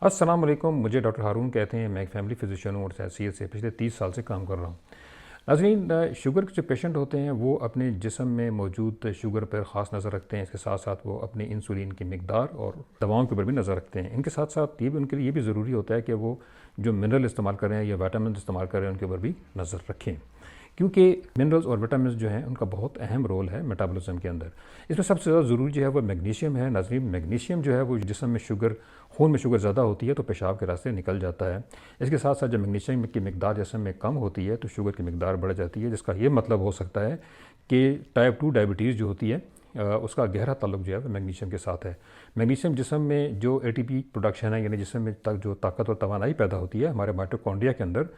अस्सलाम वालेकुम। मुझे डॉक्टर हारून कहते हैं। मैं एक फैमिली फिजिशियन हूँ और हैसियत से पिछले 30 साल से काम कर रहा हूँ। नाज़रीन, शुगर के जो पेशेंट होते हैं वो अपने जिस्म में मौजूद शुगर पर ख़ास नज़र रखते हैं। इसके साथ साथ वो अपनी इंसुलिन की मिकदार और दवाओं के ऊपर भी नज़र रखते हैं। इनके साथ साथ ये भी उनके लिए ये भी ज़रूरी होता है कि वो जो मिनरल इस्तेमाल कर रहे हैं या विटामिन इस्तेमाल कर रहे हैं उनके ऊपर भी नज़र रखें, क्योंकि मिनरल्स और विटामिन जो हैं उनका बहुत अहम रोल है मेटाबॉलिज्म के अंदर। इसमें सबसे ज़्यादा ज़रूरी जो है वो मैग्नीशियम है। नाज़रीन, मैग्नीशियम जो है वो जिस्म में शुगर, खून में शुगर ज़्यादा होती है तो पेशाब के रास्ते निकल जाता है। इसके साथ साथ जब मैग्नीशियम की मिकदार जिस्म में कम होती है तो शुगर की मिकदार बढ़ जाती है, जिसका ये मतलब हो सकता है कि टाइप 2 डायबिटीज़ जो होती है उसका गहरा ताल्लुक जो है वो मैग्नीशियम के साथ है। मैग्नीशियम जिस्म में जो एटीपी प्रोडक्शन है, यानी जिस्म में तक जो ताकत और तवानाई पैदा होती है हमारे माइटोकॉन्ड्रिया के अंदर,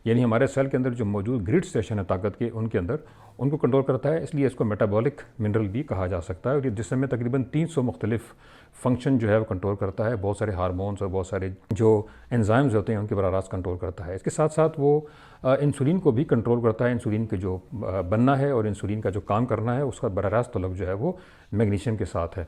यानी हमारे सेल के अंदर जो मौजूद ग्रिड स्टेशन है ताकत के, उनके अंदर उनको कंट्रोल करता है। इसलिए इसको मेटाबॉलिक मिनरल भी कहा जा सकता है। और ये जिस्म में तकरीबन 300 मुख्तलिफ फंक्शन जो है वो कंट्रोल करता है। बहुत सारे हार्मोन्स और बहुत सारे जो एंजाइम्स होते हैं उनके बराह रास्त कंट्रोल करता है। इसके साथ साथ वो इंसुलिन को भी कंट्रोल करता है। इंसुलिन के जो बनना है और इंसुलिन का जो काम करना है उसका बराह रास्त तल्लुक जो है वो मैग्नीशियम के साथ है।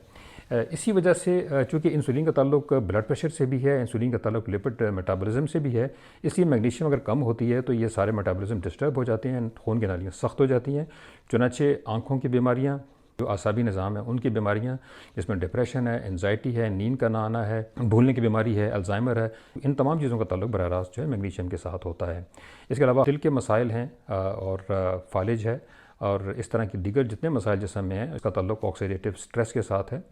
इसी वजह से चूँकि इंसुलिन का ताल्लुक ब्लड प्रेशर से भी है, इंसुलिन का ताल्लुक लिपिड मेटाबॉलिज्म से भी है, इसलिए मैग्नीशियम अगर कम होती है तो ये सारे मेटाबॉलिज्म डिस्टर्ब हो जाते हैं, खून की नालियाँ सख्त हो जाती हैं। चुनांचे आँखों की बीमारियाँ, जो आसाबी निज़ाम है उनकी बीमारियाँ, जिसमें डिप्रेशन है, एंजाइटी है, नींद का ना आना है, भूलने की बीमारी है, अल्जाइमर है, इन तमाम चीज़ों का ताल्लुक बराह रास्त जो है मैग्नीशियम के साथ होता है। इसके अलावा दिल के मसाइल हैं और फालिज है और इस तरह की दीगर जितने मसाइल जिस्म में हैं उसका ताल्लुक ऑक्सीडेटिव स्ट्रेस के साथ है।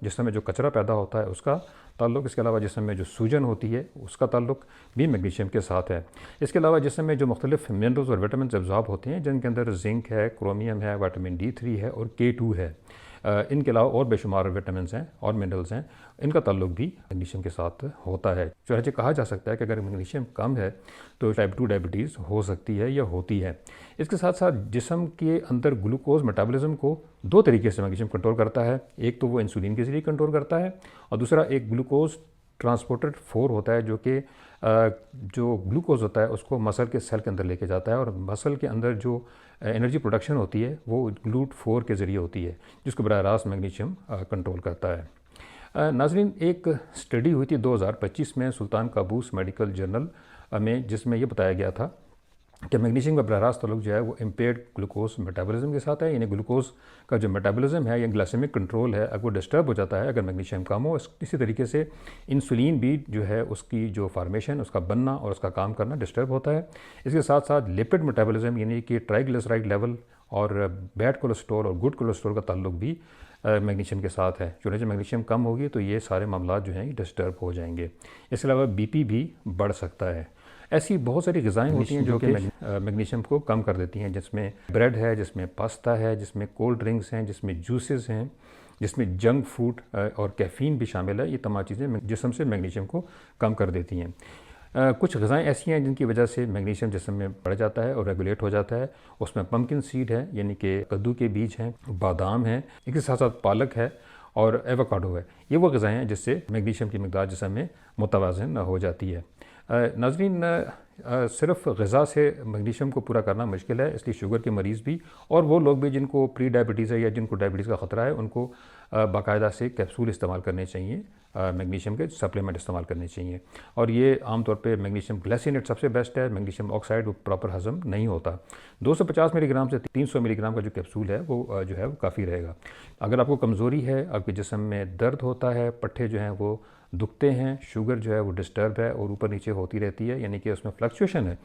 जिस्म में जो कचरा पैदा होता है उसका ताल्लुक, इसके अलावा जिस्म में जो सूजन होती है उसका ताल्लुक भी मैग्नीशियम के साथ है। इसके अलावा जिस्म में जो मुख्तलिफ मिनरल्स और विटामिन एब्जॉर्ब होते हैं जिनके अंदर जिंक है, क्रोमियम है, विटामिन D3 है और K2 है, इनके अलावा और बेशुमार विटामिन हैं और मिनरल्स हैं, इनका ताल्लुक भी मैग्नीशियम के साथ होता है। चुनांचे कहा जा सकता है कि अगर मैग्नीशियम कम है तो टाइप 2 डायबिटीज़ हो सकती है या होती है। इसके साथ साथ जिस्म के अंदर ग्लूकोज मेटाबॉलिज्म को दो तरीके से मैग्नीशियम कंट्रोल करता है। एक तो वो इंसुलिन के ज़रिए कंट्रोल करता है और दूसरा एक ग्लूकोज ट्रांसपोर्टर 4 होता है जो कि जो ग्लूकोज होता है उसको मसल के सेल के अंदर लेके जाता है और मसल के अंदर जो एनर्जी प्रोडक्शन होती है वो GLUT4 के ज़रिए होती है, जिसको बराह रास्त मैग्नीशियम कंट्रोल करता है। नाज़रीन, एक स्टडी हुई थी 2025 में सुल्तान काबूस मेडिकल जर्नल में, जिसमें ये बताया गया था कि मैग्नीशियम का बराह रास्त ताल्लुक जो है वो इम्पेयर्ड ग्लूकोज मेटाबॉलिज्म के साथ है। यानी ग्लूकोज का जो मेटाबॉलिज्म है या ग्लाइसेमिक कंट्रोल है अगर वो डिस्टर्ब हो जाता है अगर मैग्नीशियम कम हो। इसी तरीके से इंसुलिन भी जो है उसकी जो फार्मेशन, उसका बनना और उसका काम करना डिस्टर्ब होता है। इसके साथ साथ लिपिड मेटाबॉलिज्म यानी कि ट्राइग्लिसराइड लेवल और बैड कोलेस्ट्रॉल और गुड कोलेस्ट्रॉल का ताल्लुक भी मैग्नीशियम के साथ है। चूँकि मैग्नीशियम कम होगी तो ये सारे मामला जो हैं डिस्टर्ब हो जाएंगे। इसके अलावा BP भी बढ़ सकता है। ऐसी बहुत सारी ग़िज़ाएँ होती हैं जो कि मैग्नीशियम को कम कर देती हैं, जिसमें ब्रेड है, जिसमें पास्ता है, जिसमें कोल्ड ड्रिंक्स हैं, जिसमें जूसेस हैं, जिसमें जंक फूड और कैफ़ीन भी शामिल है। ये तमाम चीज़ें जिस्म से मैग्नीशियम को कम कर देती हैं। कुछ ग़िज़ाएँ ऐसी हैं जिनकी वजह से मैग्नीशियम जिस्म में बढ़ जाता है और रेगुलेट हो जाता है। उसमें पम्पकिन सीड है, यानी कि कद्दू के बीज हैं, बादाम हैं, इसके साथ साथ पालक है और एवोकाडो है। ये वो ग़िज़ाएँ हैं जिससे मैग्नीशियम की मिकदार जिस्म में मुतवाज़िन हो जाती है। नाज़रीन, सिर्फ ग़िज़ा से मैग्नीशियम को पूरा करना मुश्किल है, इसलिए शुगर के मरीज़ भी और वो लोग भी जिनको प्री डायबिटीज़ है या जिनको डायबिटीज़ का ख़तरा है उनको बाकायदा से कैप्सूल इस्तेमाल करने चाहिए, मैग्नीशियम के सप्लीमेंट इस्तेमाल करने चाहिए। और ये आमतौर पे मैग्नीशियम ग्लाइसिनेट सबसे बेस्ट है। मैग्नीशियम ऑक्साइड वो प्रॉपर हज़म नहीं होता। 250 मिलीग्राम से 300 मिलीग्राम का जो कैप्सूल है वो जो है वो काफ़ी रहेगा। अगर आपको कमज़ोरी है, आपके जिस्म में दर्द होता है, पट्ठे जो हैं वो दुखते हैं, शुगर जो है वो डिस्टर्ब है और ऊपर नीचे होती रहती है, यानी कि उसमें फ्लक्चुएशन है,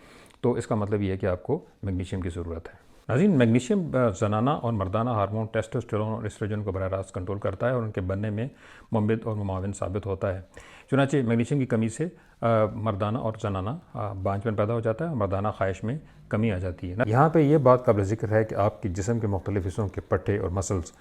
तो इसका मतलब ये है कि आपको मैग्नीशियम की ज़रूरत है। नाज़रीन, मैग्नीशियम ज़नाना और मर्दाना हार्मोन टेस्टोस्टेरोन और एस्ट्रोजन को बराह रास्त कंट्रोल करता है और उनके बनने में मुंबित और मुआविन साबित होता है। चुनांचे मैग्नीशियम की कमी से मर्दाना और ज़नाना बांझपन पैदा हो जाता है और मर्दाना ख्वाहिश में कमी आ जाती है। यहाँ पे ये बात काबिल ज़िक्र है कि आपके जिस्म के मुख्तलिफ़ हिस्सों के पट्टे और मसल्स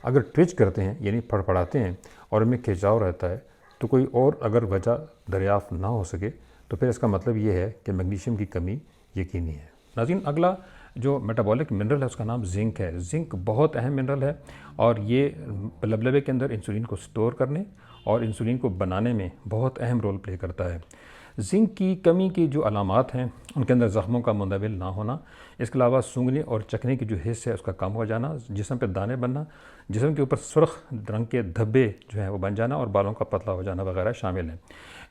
अगर ट्विच करते हैं यानी फड़फड़ाते हैं और उनमें खिंचाव रहता है तो कोई और अगर वजह दरियाफ़्त ना हो सके तो फिर इसका मतलब ये है कि मैग्नीशियम की कमी यकीनी है। नाज़रीन, अगला जो मेटाबॉलिक मिनरल है उसका नाम जिंक है। जिंक बहुत अहम मिनरल है और ये लबलबे के अंदर इंसुलिन को स्टोर करने और इंसुलिन को बनाने में बहुत अहम रोल प्ले करता है। زنک کی کمی کی جو علامات ہیں ان کے اندر زخموں کا مندمل نہ ہونا، اس کے علاوہ سونگھنے اور چکھنے کی جو حص ہے اس کا کم ہو جانا، جسم پہ دانے بننا، جسم کے اوپر سرخ رنگ کے دھبے جو ہیں وہ بن جانا اور بالوں کا پتلا ہو جانا وغیرہ شامل ہیں۔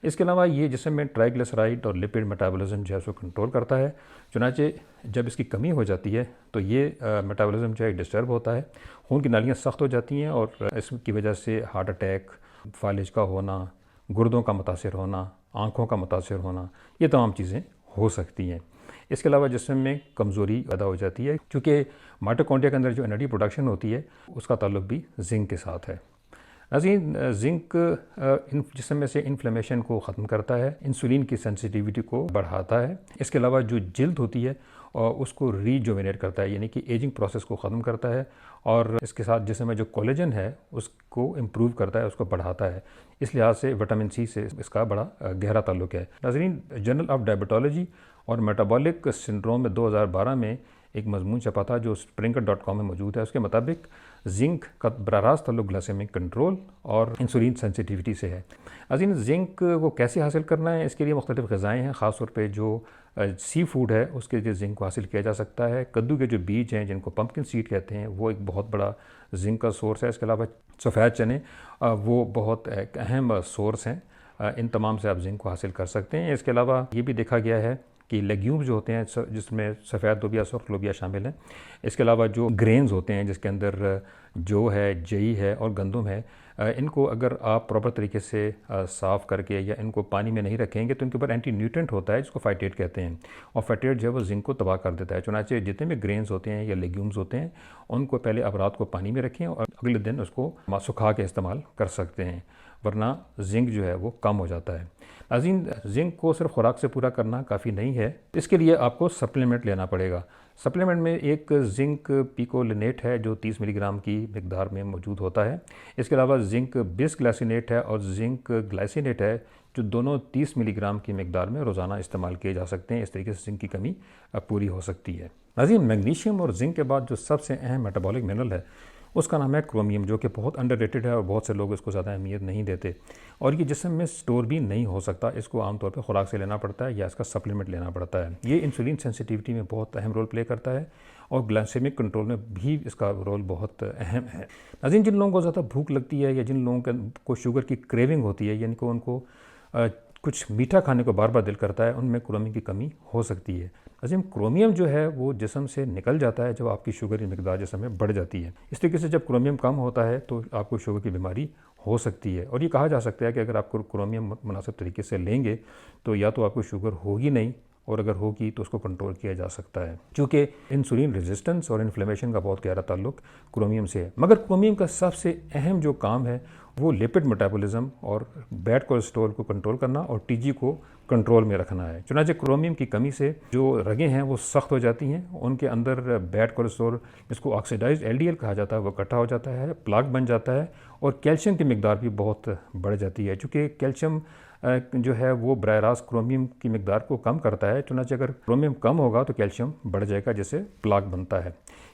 اس کے علاوہ یہ جسم میں ٹرائیگلیسرائڈ اور لپڈ میٹابولزم جو ہے اس کو کنٹرول کرتا ہے، چنانچہ جب اس کی کمی ہو جاتی ہے تو یہ میٹابولزم جو ہے ڈسٹرب ہوتا ہے، خون کی نالیاں سخت ہو جاتی ہیں اور اس کی وجہ سے ہارٹ اٹیک، فالج کا ہونا، گردوں کا متاثر ہونا، آنکھوں کا متاثر ہونا، یہ تمام چیزیں ہو سکتی ہیں۔ اس کے علاوہ جسم میں کمزوری پیدا ہو جاتی ہے، کیونکہ مائٹوکونڈریا کے اندر جو انرجی پروڈکشن ہوتی ہے اس کا تعلق بھی زنک کے ساتھ ہے۔ ناظرین، زنک جسم میں سے انفلیمیشن کو ختم کرتا ہے، انسولین کی سینسیٹیوٹی کو بڑھاتا ہے، اس کے علاوہ جو جلد ہوتی ہے اس کو ریجوینیٹ کرتا ہے، یعنی کہ ایجنگ پروسیس کو ختم کرتا ہے، اور اس کے ساتھ جسم میں جو کولیجن ہے اس کو امپروو کرتا ہے، اس کو بڑھاتا ہے۔ اس لحاظ سے وٹامن سی سے اس کا بڑا گہرا تعلق ہے۔ ناظرین، جرنل آف ڈائبٹالوجی اور میٹابولک سنڈروم میں 2012 میں ایک مضمون چھپا تھا جو springer.com میں موجود ہے، اس کے مطابق زنک کا براہ راست تعلق گلائسیمک کنٹرول اور انسولین سینسیٹیوٹی سے ہے۔ ناظرین، زنک کو کیسے حاصل کرنا ہے، اس کے لیے مختلف غذائیں ہیں، خاص طور پہ جو سی فوڈ ہے اس کے لیے زنک کو حاصل کیا جا سکتا ہے۔ کدو کے جو بیج ہیں جن کو پمپکن سیڈ کہتے ہیں وہ ایک بہت بڑا زنک کا سورس ہے۔ اس کے علاوہ سفید چنے وہ بہت ایک اہم سورس ہیں، ان تمام سے آپ زنک کو حاصل کر سکتے ہیں۔ اس کے علاوہ یہ بھی دیکھا گیا ہے کہ لیگیوم جو ہوتے ہیں جس میں سفید لوبیا، سرخ لوبیا شامل ہیں، اس کے علاوہ جو گرینز ہوتے ہیں جس کے اندر جو ہے، جئی ہے اور گندم ہے، ان کو اگر آپ پراپر طریقے سے صاف کر کے یا ان کو پانی میں نہیں رکھیں گے تو ان کے اوپر اینٹی نیوٹرنٹ ہوتا ہے جس کو فائٹیٹ کہتے ہیں، اور فائٹیٹ جو ہے وہ زنک کو تباہ کر دیتا ہے۔ چنانچہ جتنے بھی گرینز ہوتے ہیں یا لیگیومز ہوتے ہیں ان کو پہلے آپ رات کو پانی میں رکھیں اور اگلے دن اس کو سکھا کے استعمال کر سکتے ہیں، ورنہ زنک جو ہے وہ کم ہو جاتا ہے۔ ناظرین، زنک کو صرف خوراک سے پورا کرنا کافی نہیں ہے، اس کے لیے آپ کو سپلیمنٹ لینا پڑے گا۔ سپلیمنٹ میں ایک زنک پیکولینیٹ ہے جو 30 ملی گرام کی مقدار میں موجود ہوتا ہے۔ اس کے علاوہ زنک بیس گلائسینیٹ ہے اور زنک گلائسینیٹ ہے جو دونوں 30 ملی گرام کی مقدار میں روزانہ استعمال کیے جا سکتے ہیں۔ اس طریقے سے زنک کی کمی پوری ہو سکتی ہے۔ ناظرین، میگنیشیم اور زنک کے بعد جو سب سے اہم میٹابولک منرل ہے اس کا نام ہے کرومیم، جو کہ بہت انڈر ریٹڈ ہے اور بہت سے لوگ اس کو زیادہ اہمیت نہیں دیتے، اور یہ جسم میں سٹور بھی نہیں ہو سکتا، اس کو عام طور پہ خوراک سے لینا پڑتا ہے یا اس کا سپلیمنٹ لینا پڑتا ہے۔ یہ انسولین سینسیٹیوٹی میں بہت اہم رول پلے کرتا ہے اور گلائسیمک کنٹرول میں بھی اس کا رول بہت اہم ہے۔ ناظرین، جن لوگوں کو زیادہ بھوک لگتی ہے یا جن لوگوں کو شوگر کی کریونگ ہوتی ہے، یعنی کہ ان کو کچھ میٹھا کھانے کو بار بار دل کرتا ہے، ان میں کرومیم کی کمی ہو سکتی ہے۔ عظیم، کرومیم جو ہے وہ جسم سے نکل جاتا ہے جب آپ کی شوگر کی مقدار جسم میں بڑھ جاتی ہے۔ اس طریقے سے جب کرومیم کم ہوتا ہے تو آپ کو شوگر کی بیماری ہو سکتی ہے، اور یہ کہا جا سکتا ہے کہ اگر آپ کو کرومیم مناسب طریقے سے لیں گے تو یا تو آپ کو شوگر ہوگی نہیں، اور اگر ہوگی تو اس کو کنٹرول کیا جا سکتا ہے، چونکہ انسولین ریزسٹنس اور انفلیمیشن کا بہت گہرا تعلق کرومیم سے ہے۔ مگر کرومیم کا سب سے اہم جو کام ہے وہ لپڈ میٹابولزم اور بیڈ کولیسٹرول کو کنٹرول کرنا اور ٹی جی کو کنٹرول میں رکھنا ہے۔ چنانچہ کرومیم کی کمی سے جو رگیں ہیں وہ سخت ہو جاتی ہیں، ان کے اندر بیڈ کولیسٹرول جس کو آکسیڈائزڈ ایل ڈی ایل کہا جاتا ہے وہ اکٹھا ہو جاتا ہے، پلاک بن جاتا ہے، اور کیلشیم کی مقدار بھی بہت بڑھ جاتی ہے، چونکہ کیلشیم جو ہے وہ براہ راست کرومیم کی مقدار کو کم کرتا ہے۔ چنانچہ اگر کرومیم کم ہوگا تو کیلشیم بڑھ جائے گا جس سے پلاک بنتا ہے۔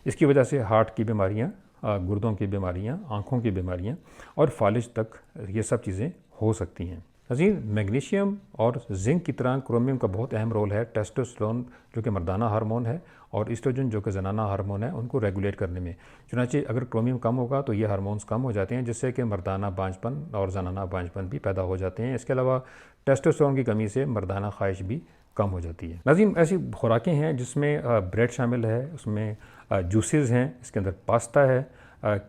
اس کی وجہ سے ہارٹ کی بیماریاں، گردوں کی بیماریاں، آنکھوں کی بیماریاں اور فالج تک یہ سب چیزیں ہو سکتی ہیں۔ عظیم، میگنیشیم اور زنک کی طرح کرومیم کا بہت اہم رول ہے ٹیسٹوسٹیرون جو کہ مردانہ ہارمون ہے، اور ایسٹروجن جو کہ زنانہ ہارمون ہے، ان کو ریگولیٹ کرنے میں۔ چنانچہ اگر کرومیم کم ہوگا تو یہ ہارمونز کم ہو جاتے ہیں جس سے کہ مردانہ بانجھ پن اور زنانہ بانجھ پن بھی پیدا ہو جاتے ہیں۔ اس کے علاوہ ٹیسٹوسٹیرون کی کمی سے مردانہ خواہش بھی کم ہو جاتی ہے۔ ناظرین، ایسی خوراکیں ہیں جس میں بریڈ شامل ہے، اس میں جوسز ہیں، اس کے اندر پاستا ہے،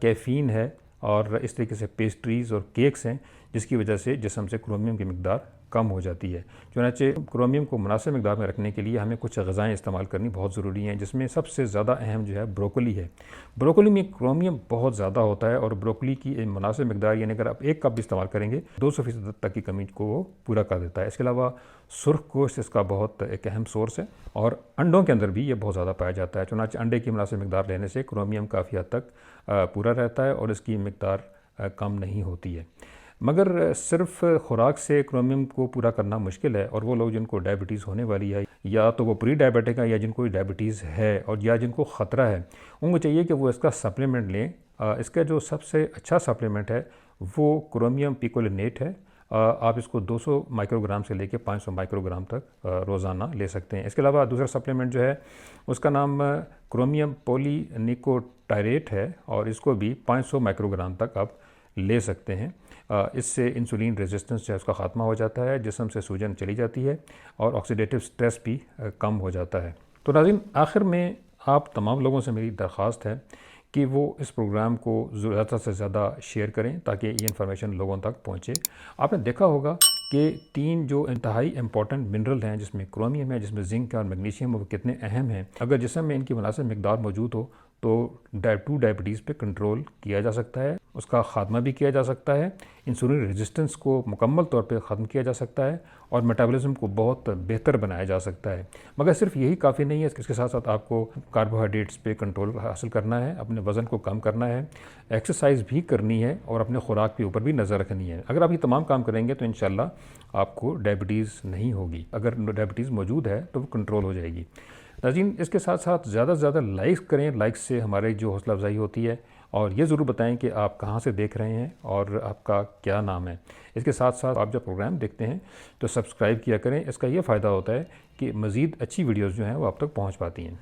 کیفین ہے، اور اس طریقے سے پیسٹریز اور کیکس ہیں جس کی وجہ سے جسم سے کرومیم کی مقدار کم ہو جاتی ہے۔ چنانچہ کرومیم کو مناسب مقدار میں رکھنے کے لیے ہمیں کچھ غذائیں استعمال کرنی بہت ضروری ہیں، جس میں سب سے زیادہ اہم جو ہے بروکولی ہے۔ بروکولی میں کرومیم بہت زیادہ ہوتا ہے، اور بروکولی کی مناسب مقدار، یعنی اگر آپ 1 کپ بھی استعمال کریں گے 200% تک کی کمی کو وہ پورا کر دیتا ہے۔ اس کے علاوہ سرخ گوشت اس کا بہت ایک اہم سورس ہے، اور انڈوں کے اندر بھی یہ بہت زیادہ پایا جاتا ہے۔ چنانچہ انڈے کی مناسب مقدار لینے سے کرومیم کافی حد تک پورا رہتا ہے اور اس کی مقدار کم نہیں ہوتی ہے۔ مگر صرف خوراک سے کرومیم کو پورا کرنا مشکل ہے، اور وہ لوگ جن کو ڈائبٹیز ہونے والی ہے، یا تو وہ پری ڈائبیٹک ہے یا جن کو ڈائبٹیز ہے، اور یا جن کو خطرہ ہے، ان کو چاہیے کہ وہ اس کا سپلیمنٹ لیں۔ اس کا جو سب سے اچھا سپلیمنٹ ہے وہ کرومیم پیکولینیٹ ہے، आप इसको 200 माइक्रोग्राम से लेके 500 माइक्रोग्राम तक रोज़ाना ले सकते हैं। इसके अलावा दूसरा सप्लीमेंट जो है उसका नाम क्रोमियम पॉलीनिकोटाइरेट है और इसको भी 500 माइक्रोग्राम तक आप ले सकते हैं। इससे इंसुलिन रेजिस्टेंस जो है उसका ख़ात्मा हो जाता है, जिस्म से सूजन चली जाती है और ऑक्सीडेटिव स्ट्रेस भी कम हो जाता है। तो नाज़रीन, आखिर में आप तमाम लोगों से मेरी दरख्वास्त है कि वो इस प्रोग्राम को ज़्यादा से ज़्यादा शेयर करें ताकि ये इन्फॉर्मेशन लोगों तक पहुँचे। आपने देखा होगा कि 3 जो इंतहाई इंपॉर्टेंट मिनरल हैं, जिसमें क्रोमियम है, जिसमें जिंक है और मैग्नीशियम, वो कितने अहम हैं। अगर जिस्म में इनकी मुनासिब मिकदार मौजूद हो तो टाइप 2 डायबिटीज़ पे कंट्रोल किया जा सकता है, उसका ख़ात्मा भी किया जा सकता है, इंसुलिन रेजिस्टेंस को मुकम्मल तौर पे ख़त्म किया जा सकता है और मेटाबॉलिज्म को बहुत बेहतर बनाया जा सकता है। मगर सिर्फ यही काफ़ी नहीं है, इसके साथ साथ आपको कार्बोहाइड्रेट्स पे कंट्रोल हासिल करना है, अपने वज़न को कम करना है, एक्सरसाइज भी करनी है और अपने खुराक के ऊपर भी नज़र रखनी है। अगर आप ये तमाम काम करेंगे तो इंशाल्लाह आपको डायबिटीज़ नहीं होगी। अगर डायबिटीज़ मौजूद है तो वो कंट्रोल हो जाएगी। नाज़रीन, इसके साथ साथ ज़्यादा से ज़्यादा लाइक्स करें, लाइक्स से हमारे जो हौसला अफजाई होती है, और ये ज़रूर बताएं कि आप कहाँ से देख रहे हैं और आपका क्या नाम है। इसके साथ साथ आप जब प्रोग्राम देखते हैं तो सब्सक्राइब किया करें। इसका ये फ़ायदा होता है कि मज़ीद अच्छी वीडियोज़ जो हैं वो आप तक पहुँच पाती हैं।